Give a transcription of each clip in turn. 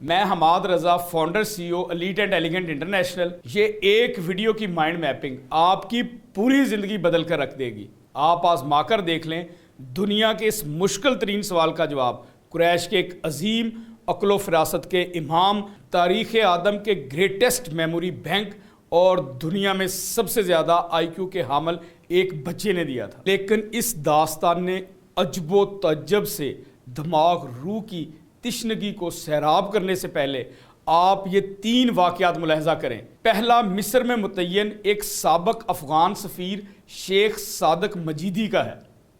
میں Hammad Raza, founder CEO elite and elegant international. یہ ایک ویڈیو کی مائنڈ میپنگ آپ کی پوری زندگی بدل کر رکھ دے گی۔ آپ آزما کر دیکھ لیں دنیا کے اس مشکل ترین سوال کا جواب۔ قریش کے ایک عظیم عقل و فراست کے امام، تاریخ آدم کے گریٹسٹ میموری بینک اور دنیا میں سب سے زیادہ آئی کیو کے حامل ایک بچے نے دیا تھا۔ لیکن اس داستان نے عجب و تعجب سے دماغ روح کی تشنگی کو سیراب کرنے سے پہلے آپ یہ 3 واقعات ملاحظہ کریں۔ پہلا مصر میں متعین ایک سابق افغان سفیر شیخ صادق مجیدی کا ہے۔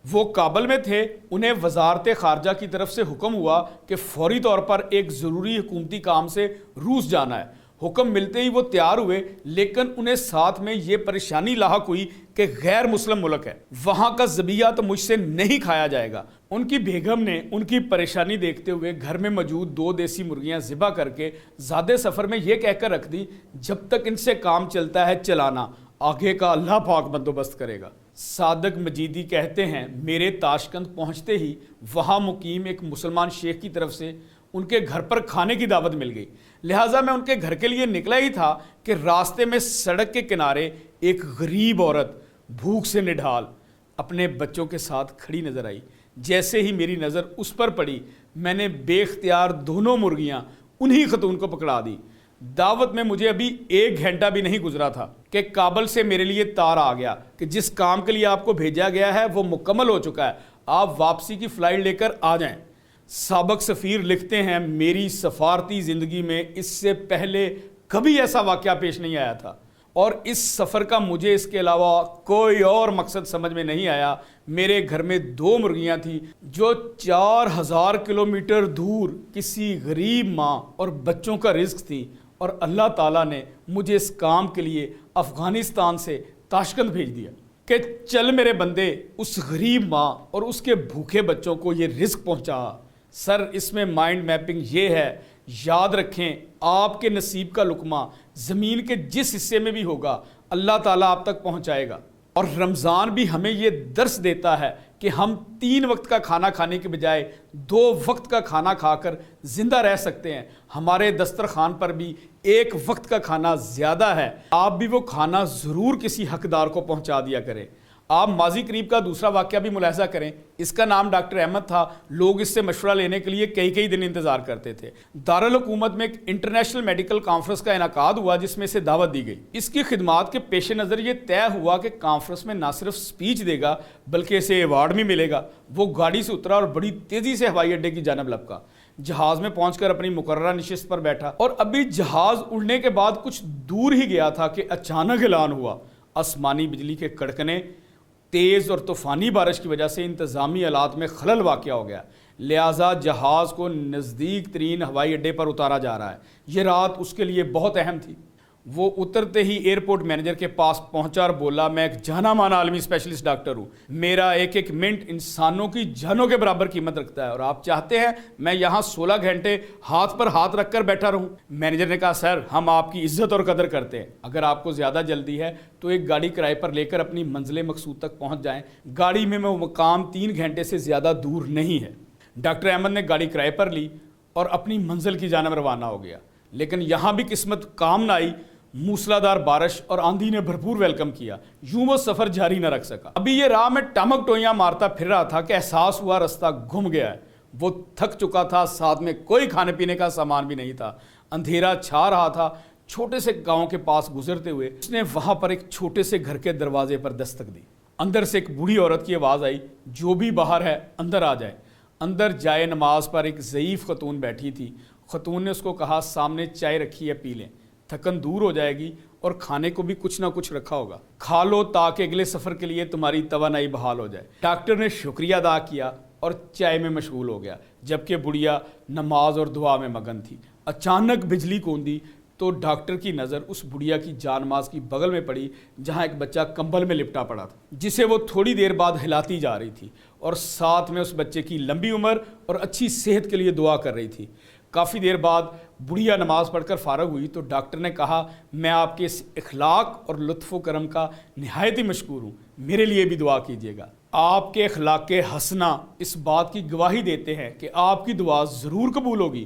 وہ کابل میں تھے، انہیں وزارت خارجہ کی طرف سے حکم ہوا کہ فوری طور پر ایک ضروری حکومتی کام سے روس جانا ہے۔ حکم ملتے ہی وہ تیار ہوئے، لیکن انہیں ساتھ میں یہ پریشانی لاحق ہوئی کہ غیر مسلم ملک ہے، وہاں کا ذبیحہ تو مجھ سے نہیں کھایا جائے گا۔ ان کی بیگم نے ان کی پریشانی دیکھتے ہوئے گھر میں موجود 2 دیسی مرغیاں ذبح کر کے زیادہ سفر میں یہ کہہ کر رکھ دی، جب تک ان سے کام چلتا ہے چلانا، آگے کا اللہ پاک بندوبست کرے گا۔ صادق مجیدی کہتے ہیں، میرے تاشقند پہنچتے ہی وہاں مقیم ایک مسلمان شیخ کی طرف سے ان کے گھر پر کھانے کی دعوت مل گئی، لہٰذا میں ان کے گھر کے لیے نکلا ہی تھا کہ راستے میں سڑک کے کنارے ایک غریب عورت بھوک سے نڈھال اپنے بچوں کے ساتھ کھڑی نظر آئی۔ جیسے ہی میری نظر اس پر پڑی، میں نے بے اختیار دونوں مرغیاں انہی خاتون کو پکڑا دی۔ دعوت میں مجھے ابھی 1 گھنٹہ بھی نہیں گزرا تھا کہ کابل سے میرے لیے تار آ گیا کہ جس کام کے لیے آپ کو بھیجا گیا ہے وہ مکمل ہو چکا ہے، آپ واپسی کی فلائٹ لے کر آ جائیں۔ سابق سفیر لکھتے ہیں، میری سفارتی زندگی میں اس سے پہلے کبھی ایسا واقعہ پیش نہیں آیا تھا، اور اس سفر کا مجھے اس کے علاوہ کوئی اور مقصد سمجھ میں نہیں آیا۔ میرے گھر میں 2 مرغیاں تھیں جو 4000 کلومیٹر دور کسی غریب ماں اور بچوں کا رزق تھی، اور اللہ تعالیٰ نے مجھے اس کام کے لیے افغانستان سے تاشقند بھیج دیا کہ چل میرے بندے اس غریب ماں اور اس کے بھوکے بچوں کو یہ رزق پہنچا۔ سر، اس میں مائنڈ میپنگ یہ ہے، یاد رکھیں آپ کے نصیب کا لقمہ زمین کے جس حصے میں بھی ہوگا اللہ تعالیٰ آپ تک پہنچائے گا۔ اور رمضان بھی ہمیں یہ درس دیتا ہے کہ ہم 3 وقت کا کھانا کھانے کے بجائے 2 وقت کا کھانا کھا کر زندہ رہ سکتے ہیں۔ ہمارے دسترخوان پر بھی 1 وقت کا کھانا زیادہ ہے، آپ بھی وہ کھانا ضرور کسی حقدار کو پہنچا دیا کریں۔ آپ ماضی قریب کا دوسرا واقعہ بھی ملاحظہ کریں، اس کا نام ڈاکٹر احمد تھا۔ لوگ اس سے مشورہ لینے کے لیے کئی دن انتظار کرتے تھے۔ دارالحکومت میں ایک انٹرنیشنل میڈیکل کانفرنس کا انعقاد ہوا جس میں سے دعوت دی گئی۔ اس کی خدمات کے پیش نظر یہ طے ہوا کہ کانفرنس میں نہ صرف سپیچ دے گا بلکہ اسے ایوارڈ بھی ملے گا۔ وہ گاڑی سے اترا اور بڑی تیزی سے ہوائی اڈے کی جانب لپکا۔ جہاز میں پہنچ کر اپنی مقررہ نشست پر بیٹھا، اور ابھی جہاز اڑنے کے بعد کچھ دور ہی گیا تھا کہ اچانک اعلان ہوا، آسمانی بجلی کے کڑکنے، تیز اور طوفانی بارش کی وجہ سے انتظامی آلات میں خلل واقع ہو گیا، لہٰذا جہاز کو نزدیک ترین ہوائی اڈے پر اتارا جا رہا ہے۔ یہ رات اس کے لیے بہت اہم تھی۔ وہ اترتے ہی ایئرپورٹ مینیجر کے پاس پہنچا اور بولا، میں ایک جانا مانا عالمی اسپیشلسٹ ڈاکٹر ہوں، میرا ایک منٹ انسانوں کی جانوں کے برابر قیمت رکھتا ہے، اور آپ چاہتے ہیں میں یہاں 16 گھنٹے ہاتھ پر ہاتھ رکھ کر بیٹھا رہوں؟ مینیجر نے کہا، سر ہم آپ کی عزت اور قدر کرتے ہیں، اگر آپ کو زیادہ جلدی ہے تو ایک گاڑی کرائے پر لے کر اپنی منزل مقصود تک پہنچ جائیں، گاڑی میں وہ مقام 3 گھنٹے سے زیادہ دور نہیں ہے۔ ڈاکٹر احمد نے گاڑی کرائے پر لی اور اپنی منزل کی جانب روانہ ہو گیا، لیکن یہاں بھی قسمت کام نہ آئی۔ موسلادھار بارش اور آندھی نے بھرپور ویلکم کیا، یوں وہ سفر جاری نہ رکھ سکا۔ ابھی یہ راہ میں ٹمک ٹوئیاں مارتا پھر رہا تھا کہ احساس ہوا رستہ گم گیا ہے۔ وہ تھک چکا تھا، ساتھ میں کوئی کھانے پینے کا سامان بھی نہیں تھا، اندھیرا چھا رہا تھا۔ چھوٹے سے گاؤں کے پاس گزرتے ہوئے اس نے وہاں پر ایک چھوٹے سے گھر کے دروازے پر دستک دی۔ اندر سے ایک بوڑھی عورت کی آواز آئی، جو بھی باہر ہے اندر آ جائے۔ اندر جائے نماز پر ایک ضعیف خاتون بیٹھی تھی۔ خاتون نے اس کو کہا، سامنے چائے رکھی ہے، پی لیں، تھکن دور ہو جائے گی، اور کھانے کو بھی کچھ نہ کچھ رکھا ہوگا، کھا لو تاکہ اگلے سفر کے لیے تمہاری توانائی بحال ہو جائے۔ ڈاکٹر نے شکریہ ادا کیا اور چائے میں مشغول ہو گیا، جبکہ بڑھیا نماز اور دعا میں مگن تھی۔ اچانک بجلی کوندی تو ڈاکٹر کی نظر اس بڑھیا کی جان ماز کی بغل میں پڑی، جہاں ایک بچہ کمبل میں لپٹا پڑا تھا، جسے وہ تھوڑی دیر بعد ہلاتی جا رہی تھی، اور ساتھ میں اس بچے کی لمبی عمر اور اچھی صحت کے لیے دعا کر رہی تھی۔ کافی دیر بعد بڑھیا نماز پڑھ کر فارغ ہوئی تو ڈاکٹر نے کہا، میں آپ کے اس اخلاق اور لطف و کرم کا نہایت ہی مشکور ہوں، میرے لیے بھی دعا کیجیے گا۔ آپ کے اخلاق حسنہ اس بات کی گواہی دیتے ہیں کہ آپ کی دعا ضرور قبول ہوگی۔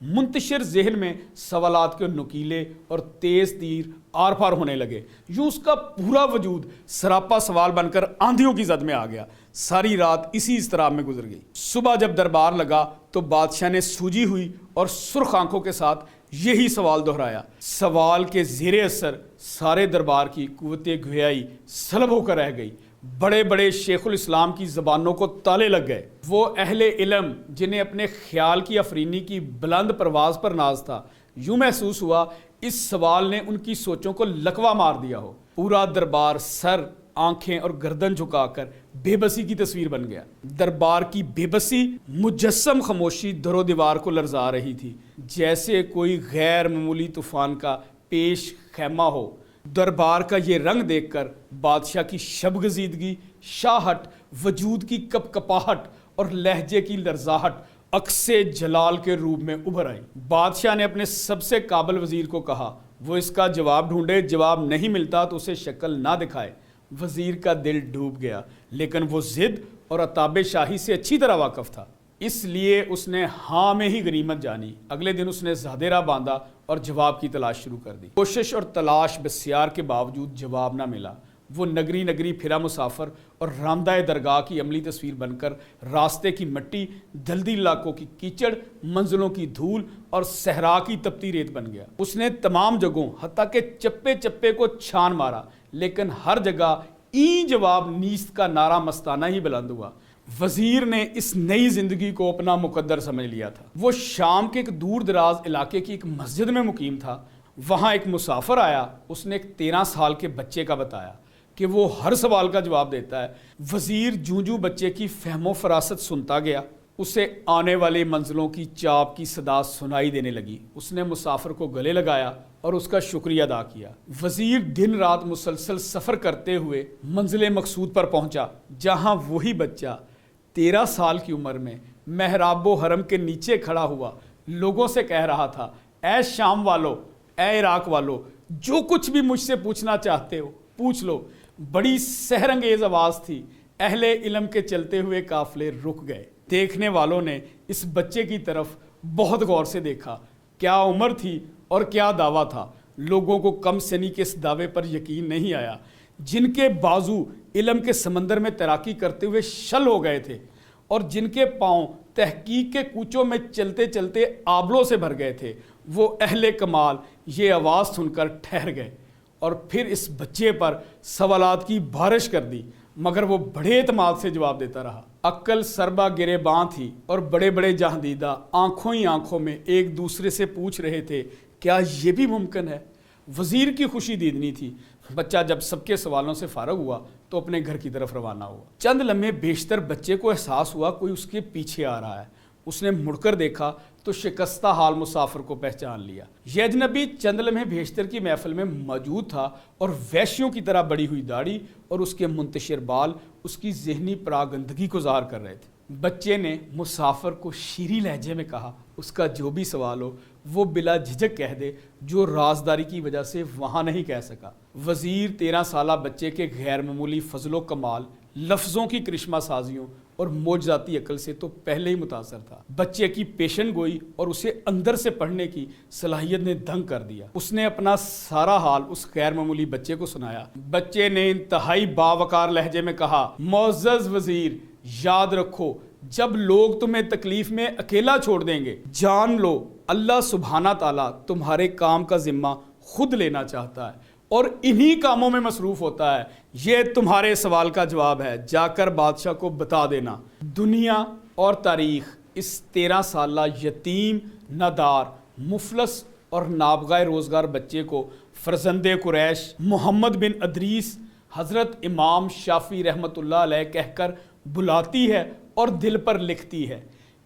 منتشر ذہن میں سوالات کے نکیلے اور تیز تیر آر پار ہونے لگے، یوں اس کا پورا وجود سراپا سوال بن کر آندھیوں کی زد میں آ گیا۔ ساری رات اسی اضطراب میں گزر گئی۔ صبح جب دربار لگا تو بادشاہ نے سوجی ہوئی اور سرخ آنکھوں کے ساتھ یہی سوال دہرایا۔ سوال کے زیر اثر سارے دربار کی قوت گویائی سلب ہو کر رہ گئی۔ بڑے بڑے شیخ الاسلام کی زبانوں کو تالے لگ گئے۔ وہ اہل علم جنہیں اپنے خیال کی افرینی کی بلند پرواز پر ناز تھا، یوں محسوس ہوا اس سوال نے ان کی سوچوں کو لکوا مار دیا ہو۔ پورا دربار سر، آنکھیں اور گردن جھکا کر بے بسی کی تصویر بن گیا۔ دربار کی بے بسی مجسم خاموشی در و دیوار کو لرزا رہی تھی، جیسے کوئی غیر معمولی طوفان کا پیش خیمہ ہو۔ دربار کا یہ رنگ دیکھ کر بادشاہ کی شبگزیدگی، شاہٹ، وجود کی کپ کپاہٹ اور لہجے کی لرزاہٹ عکس جلال کے روپ میں ابھر آئی۔ بادشاہ نے اپنے سب سے قابل وزیر کو کہا وہ اس کا جواب ڈھونڈے، جواب نہیں ملتا تو اسے شکل نہ دکھائے۔ وزیر کا دل ڈوب گیا، لیکن وہ ضد اور عتاب شاہی سے اچھی طرح واقف تھا، اس لیے اس نے ہاں میں ہی غنیمت جانی۔ اگلے دن اس نے زادیرہ باندھا اور جواب کی تلاش شروع کر دی۔ کوشش اور تلاش بسیار کے باوجود جواب نہ ملا۔ وہ نگری نگری پھرا مسافر اور راندہ درگاہ کی عملی تصویر بن کر راستے کی مٹی، دلدل علاقوں کی کیچڑ، منزلوں کی دھول اور صحرا کی تپتی ریت بن گیا۔ اس نے تمام جگہوں حتیٰ کہ چپے چپے کو چھان مارا، لیکن ہر جگہ ای جواب نیست کا نعرہ مستانہ ہی بلند ہوا۔ وزیر نے اس نئی زندگی کو اپنا مقدر سمجھ لیا تھا۔ وہ شام کے ایک دور دراز علاقے کی ایک مسجد میں مقیم تھا۔ وہاں ایک مسافر آیا۔ اس نے ایک 13 سال کے بچے کا بتایا کہ وہ ہر سوال کا جواب دیتا ہے۔ وزیر جوں جوں بچے کی فہم و فراست سنتا گیا، اسے آنے والے منزلوں کی چاپ کی صدا سنائی دینے لگی۔ اس نے مسافر کو گلے لگایا اور اس کا شکریہ ادا کیا۔ وزیر دن رات مسلسل سفر کرتے ہوئے منزل مقصود پر پہنچا، جہاں وہی بچہ 13 سال کی عمر میں محراب و حرم کے نیچے کھڑا ہوا لوگوں سے کہہ رہا تھا، اے شام والو، اے عراق والو، جو کچھ بھی مجھ سے پوچھنا چاہتے ہو پوچھ لو۔ بڑی سحر انگیز آواز تھی۔ اہل علم کے چلتے ہوئے قافلے رک گئے۔ دیکھنے والوں نے اس بچے کی طرف بہت غور سے دیکھا۔ کیا عمر تھی اور کیا دعویٰ تھا۔ لوگوں کو کم سنی کے اس دعوے پر یقین نہیں آیا، جن کے بازو علم کے سمندر میں تیراکی کرتے ہوئے شل ہو گئے تھے اور جن کے پاؤں تحقیق کے کوچوں میں چلتے چلتے آبلوں سے بھر گئے تھے، وہ اہل کمال یہ آواز سن کر ٹھہر گئے اور پھر اس بچے پر سوالات کی بارش کر دی، مگر وہ بڑے اعتماد سے جواب دیتا رہا۔ عقل سربا گرے باں تھی اور بڑے بڑے جہاندیدہ آنکھوں ہی آنکھوں میں ایک دوسرے سے پوچھ رہے تھے، کیا یہ بھی ممکن ہے؟ وزیر کی خوشی دیدنی تھی۔ بچہ جب سب کے سوالوں سے فارغ ہوا تو اپنے گھر کی طرف روانہ ہوا۔ چند لمحے بیشتر بچے کو احساس ہوا کوئی اس کے پیچھے آ رہا ہے۔ اس نے مڑ کر دیکھا تو شکستہ حال مسافر کو پہچان لیا۔ یہ اجنبی چند لمحے بیشتر کی محفل میں موجود تھا اور ویشیوں کی طرح بڑی ہوئی داڑھی اور اس کے منتشر بال اس کی ذہنی پراگندگی کو ظاہر کر رہے تھے۔ بچے نے مسافر کو شیریں لہجے میں کہا، اس کا جو بھی سوال ہو وہ بلا جھجک کہہ دے، جو رازداری کی وجہ سے وہاں نہیں کہہ سکا۔ وزیر 13 سالہ بچے کے غیر معمولی فضل و کمال، لفظوں کی کرشمہ سازیوں اور معجزاتی عقل سے تو پہلے ہی متاثر تھا۔ بچے کی پیشن گوئی اور اسے اندر سے پڑھنے کی صلاحیت نے دنگ کر دیا۔ اس نے اپنا سارا حال اس غیر معمولی بچے کو سنایا۔ بچے نے انتہائی باوقار لہجے میں کہا، معزز وزیر، یاد رکھو جب لوگ تمہیں تکلیف میں اکیلا چھوڑ دیں گے، جان لو اللہ سبحانہ تعالیٰ تمہارے کام کا ذمہ خود لینا چاہتا ہے اور انہی کاموں میں مصروف ہوتا ہے۔ یہ تمہارے سوال کا جواب ہے، جا کر بادشاہ کو بتا دینا۔ دنیا اور تاریخ اس 13 سالہ یتیم، نادار، مفلس اور نابغہ روزگار بچے کو فرزند قریش محمد بن ادریس حضرت امام شافعی رحمۃ اللہ علیہ کہہ کر بلاتی ہے اور دل پر لکھتی ہے۔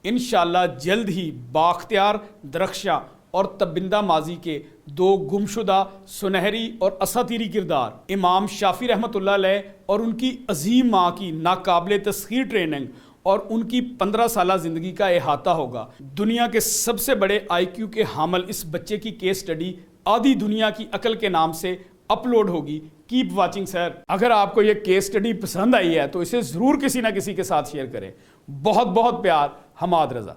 انشاءاللہ جلد ہی بااختیار درخشاں اور تبندہ ماضی کے 2 گمشدہ سنہری اور اساطیری کردار امام شافعی رحمۃ اللہ علیہ اور ان کی عظیم ماں کی ناقابل تسخیر ٹریننگ اور ان کی 15 سالہ زندگی کا احاطہ ہوگا۔ دنیا کے سب سے بڑے آئی کیو کے حامل اس بچے کی کیس سٹڈی آدھی دنیا کی عقل کے نام سے اپلوڈ ہوگی۔ کیپ واچنگ سر۔ اگر آپ کو یہ کیس سٹڈی پسند آئی ہے تو اسے ضرور کسی نہ کسی کے ساتھ شیئر کریں۔ بہت بہت پیار، حماد رضا۔